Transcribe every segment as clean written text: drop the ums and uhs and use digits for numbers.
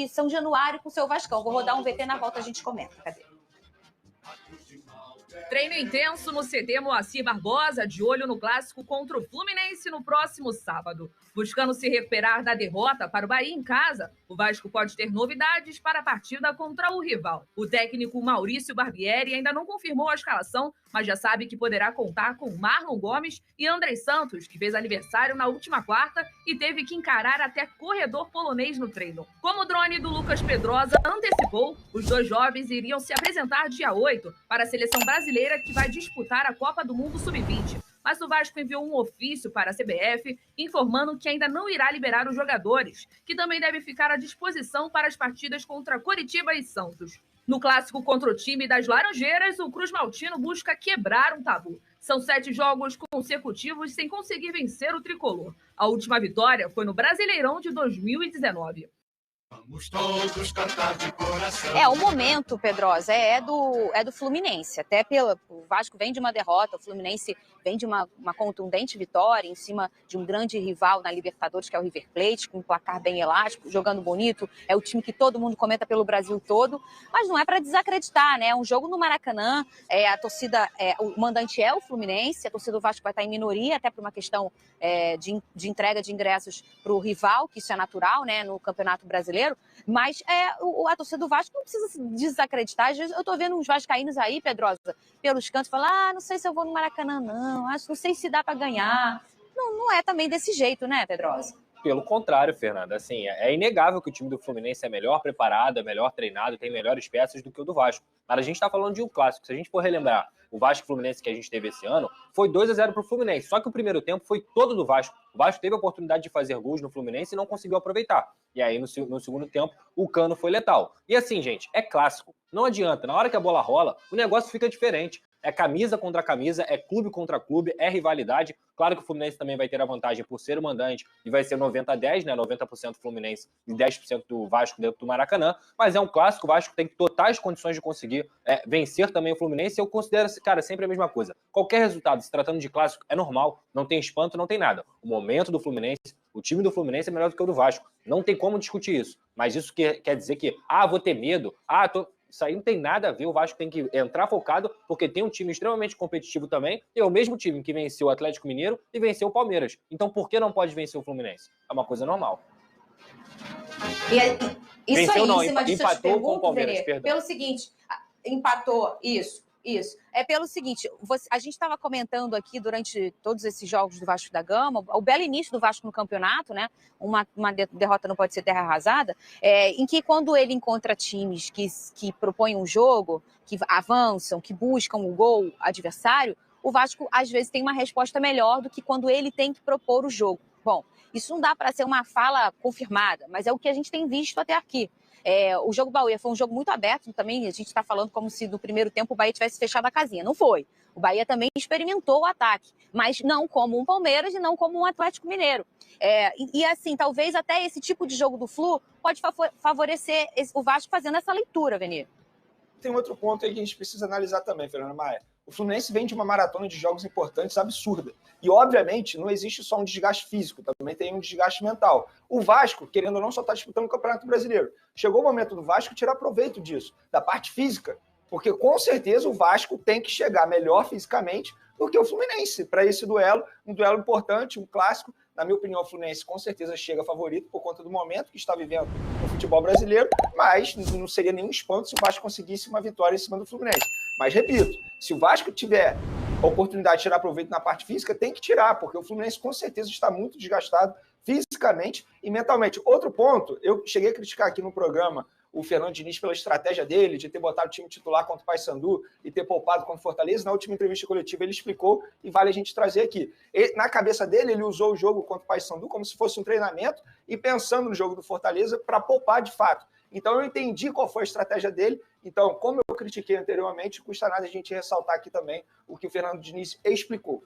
de São Januário com o seu Vascão. Vou rodar um VT, na volta a gente comenta. Cadê? Treino intenso no CT Moacir Barbosa, de olho no clássico contra o Fluminense no próximo sábado. Buscando se recuperar da derrota para o Bahia em casa, o Vasco pode ter novidades para a partida contra o rival. O técnico Maurício Barbieri ainda não confirmou a escalação, mas já sabe que poderá contar com Marlon Gomes e Andrei Santos, que fez aniversário na última quarta e teve que encarar até corredor polonês no treino. Como o drone do Lucas Pedrosa antecipou, os dois jovens iriam se apresentar dia 8 para a seleção brasileira que vai disputar a Copa do Mundo Sub-20. Mas o Vasco enviou um ofício para a CBF informando que ainda não irá liberar os jogadores, que também devem ficar à disposição para as partidas contra Coritiba e Santos. No clássico contra o time das Laranjeiras, o Cruz Maltino busca quebrar um tabu. São 7 jogos consecutivos sem conseguir vencer o tricolor. A última vitória foi no Brasileirão de 2019. Vamos todos cantar de coração. O momento, Pedrosa, é do Fluminense. Até o Vasco vem de uma derrota, o Fluminense vem de uma contundente vitória em cima de um grande rival na Libertadores, que é o River Plate, com um placar bem elástico, jogando bonito. É o time que todo mundo comenta pelo Brasil todo, mas não é para desacreditar, né? É um jogo no Maracanã, a torcida, o mandante é o Fluminense, a torcida do Vasco vai estar em minoria, até por uma questão de entrega de ingressos para o rival, que isso é natural, né, no Campeonato Brasileiro. Mas a torcida do Vasco não precisa se desacreditar. Às vezes eu tô vendo uns vascaínos aí, Pedrosa, pelos cantos, falar, não sei se eu vou no Maracanã, não sei se dá para ganhar. Não é também desse jeito, né, Pedrosa? Pelo contrário, Fernanda, assim, é inegável que o time do Fluminense é melhor preparado, é melhor treinado, tem melhores peças do que o do Vasco. Mas a gente está falando de um clássico. Se a gente for relembrar o Vasco Fluminense que a gente teve esse ano, foi 2-0 para o Fluminense. Só que o primeiro tempo foi todo do Vasco. O Vasco teve a oportunidade de fazer gols no Fluminense e não conseguiu aproveitar. E aí, no segundo tempo, o Cano foi letal. E assim, gente, é clássico. Não adianta. Na hora que a bola rola, o negócio fica diferente. É camisa contra camisa, é clube contra clube, é rivalidade. Claro que o Fluminense também vai ter a vantagem por ser o mandante e vai ser 90-10, né? 90% Fluminense e 10% do Vasco dentro do Maracanã. Mas é um clássico, o Vasco tem totais condições de conseguir vencer também o Fluminense. Eu considero, cara, sempre a mesma coisa. Qualquer resultado, se tratando de clássico, é normal, não tem espanto, não tem nada. O momento do Fluminense, o time do Fluminense é melhor do que o do Vasco. Não tem como discutir isso. Mas isso quer dizer que, vou ter medo, Isso aí não tem nada a ver, o Vasco tem que entrar focado, porque tem um time extremamente competitivo também, e é o mesmo time que venceu o Atlético Mineiro e venceu o Palmeiras. Então por que não pode vencer o Fluminense? É uma coisa normal. Isso venceu aí, não, em cima disso eu te empatou com o pergunto, Palmeiras, Verê, perdão. pelo seguinte, empatou, isso. É pelo seguinte, a gente estava comentando aqui durante todos esses jogos do Vasco da Gama, o belo início do Vasco no campeonato, né? Uma derrota não pode ser terra arrasada, em que quando ele encontra times que propõem um jogo, que avançam, que buscam o gol adversário, o Vasco às vezes tem uma resposta melhor do que quando ele tem que propor o jogo. Bom, isso não dá para ser uma fala confirmada, mas é o que a gente tem visto até aqui. O jogo Bahia foi um jogo muito aberto, também a gente está falando como se no primeiro tempo o Bahia tivesse fechado a casinha. Não foi. O Bahia também experimentou o ataque, mas não como um Palmeiras e não como um Atlético Mineiro. E assim, talvez até esse tipo de jogo do Flu pode favorecer o Vasco fazendo essa leitura, Venir. Tem outro ponto aí que a gente precisa analisar também, Fernanda Maia. O Fluminense vem de uma maratona de jogos importantes absurda. E, obviamente, não existe só um desgaste físico, também tem um desgaste mental. O Vasco, querendo ou não, só está disputando o Campeonato Brasileiro. Chegou o momento do Vasco tirar proveito disso, da parte física. Porque, com certeza, o Vasco tem que chegar melhor fisicamente do que o Fluminense para esse duelo. Um duelo importante, um clássico. Na minha opinião, o Fluminense com certeza chega favorito por conta do momento que está vivendo no futebol brasileiro, mas não seria nenhum espanto se o Vasco conseguisse uma vitória em cima do Fluminense. Mas, repito, se o Vasco tiver a oportunidade de tirar proveito na parte física, tem que tirar, porque o Fluminense com certeza está muito desgastado fisicamente e mentalmente. Outro ponto, eu cheguei a criticar aqui no programa o Fernando Diniz pela estratégia dele de ter botado o time titular contra o Paysandu e ter poupado contra o Fortaleza. Na última entrevista coletiva ele explicou e vale a gente trazer aqui. Na cabeça dele, ele usou o jogo contra o Paysandu como se fosse um treinamento e pensando no jogo do Fortaleza para poupar de fato. Então eu entendi qual foi a estratégia dele. Então, como eu critiquei anteriormente, não custa nada a gente ressaltar aqui também o que o Fernando Diniz explicou.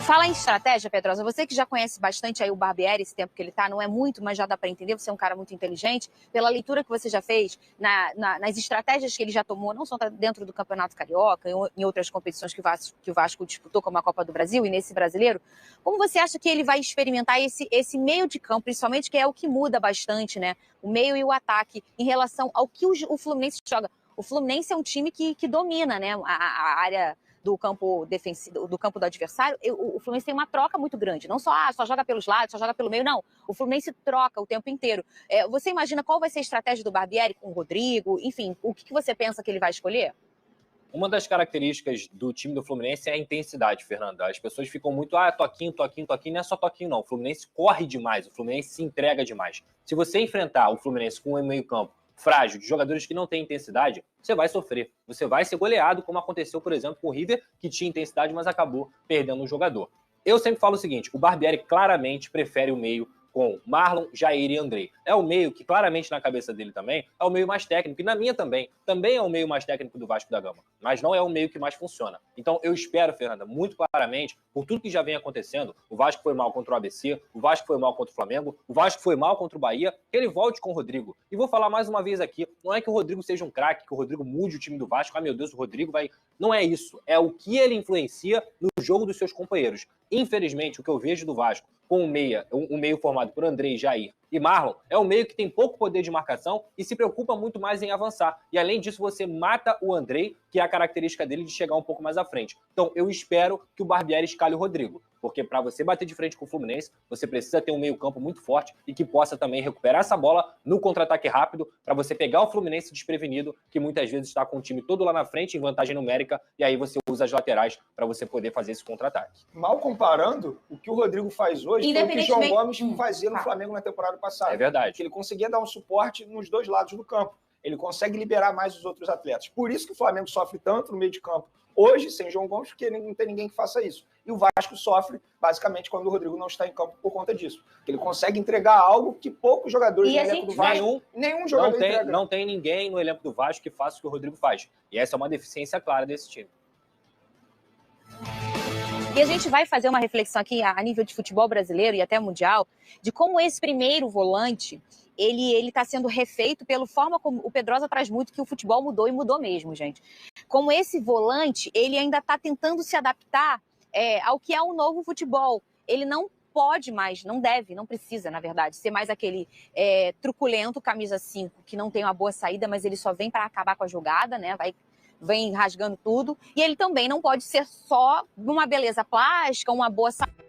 Fala em estratégia, Pedrosa, você que já conhece bastante aí o Barbieri, esse tempo que ele tá, não é muito, mas já dá para entender, você é um cara muito inteligente, pela leitura que você já fez, nas estratégias que ele já tomou, não só dentro do Campeonato Carioca, em outras competições que o Vasco disputou, como a Copa do Brasil e nesse brasileiro, como você acha que ele vai experimentar esse meio de campo, principalmente, que é o que muda bastante, né? O meio e o ataque, em relação ao que o Fluminense joga. O Fluminense é um time que domina, né, a área do campo defensivo, do campo do adversário. O Fluminense tem uma troca muito grande, não só só joga pelos lados, só joga pelo meio, não. O Fluminense troca o tempo inteiro. Você imagina qual vai ser a estratégia do Barbieri com o Rodrigo? Enfim, o que você pensa que ele vai escolher? Uma das características do time do Fluminense é a intensidade, Fernanda. As pessoas ficam muito, toquinho, toquinho, toquinho. Não é só toquinho, não. O Fluminense corre demais, o Fluminense se entrega demais. Se você enfrentar o Fluminense com um meio campo frágil, de jogadores que não têm intensidade, você vai sofrer. Você vai ser goleado, como aconteceu, por exemplo, com o River, que tinha intensidade, mas acabou perdendo um jogador. Eu sempre falo o seguinte, o Barbieri claramente prefere o meio com Marlon, Jair e Andrei. É o meio que, claramente, na cabeça dele também, é o meio mais técnico. E na minha também é o meio mais técnico do Vasco da Gama. Mas não é o meio que mais funciona. Então, eu espero, Fernanda, muito claramente, por tudo que já vem acontecendo, o Vasco foi mal contra o ABC, o Vasco foi mal contra o Flamengo, o Vasco foi mal contra o Bahia, que ele volte com o Rodrigo. E vou falar mais uma vez aqui, não é que o Rodrigo seja um craque, que o Rodrigo mude o time do Vasco, meu Deus, o Rodrigo vai... Não é isso. É o que ele influencia no jogo dos seus companheiros. Infelizmente, o que eu vejo do Vasco com um meio formado por Andrei, Jair e Marlon, é um meio que tem pouco poder de marcação e se preocupa muito mais em avançar. E além disso, você mata o Andrei, que é a característica dele de chegar um pouco mais à frente. Então, eu espero que o Barbieri escale o Rodrigo, porque para você bater de frente com o Fluminense, você precisa ter um meio campo muito forte e que possa também recuperar essa bola no contra-ataque rápido, para você pegar o Fluminense desprevenido, que muitas vezes está com o time todo lá na frente, em vantagem numérica, e aí você usa as laterais para você poder fazer esse contra-ataque. Mal comparando, o que o Rodrigo faz hoje foi o que o João Gomes fazia no Flamengo na temporada passada. É verdade. Que ele conseguia dar um suporte nos dois lados do campo. Ele consegue liberar mais os outros atletas. Por isso que o Flamengo sofre tanto no meio de campo hoje, sem João Gomes, porque não tem ninguém que faça isso. E o Vasco sofre, basicamente, quando o Rodrigo não está em campo por conta disso. Ele consegue entregar algo que poucos jogadores no elenco do Vasco... Nenhum jogador entrega. Não tem ninguém no elenco do Vasco que faça o que o Rodrigo faz. E essa é uma deficiência clara desse time. E a gente vai fazer uma reflexão aqui a nível de futebol brasileiro e até mundial, de como esse primeiro volante, ele está sendo refeito pela forma como o Pedrosa traz muito, que o futebol mudou e mudou mesmo, gente. Como esse volante, ele ainda está tentando se adaptar ao que é o novo futebol. Ele não pode mais, não deve, não precisa, na verdade, ser mais aquele truculento, camisa 5, que não tem uma boa saída, mas ele só vem para acabar com a jogada, né? Vem rasgando tudo. E ele também não pode ser só uma beleza plástica, uma boa saída.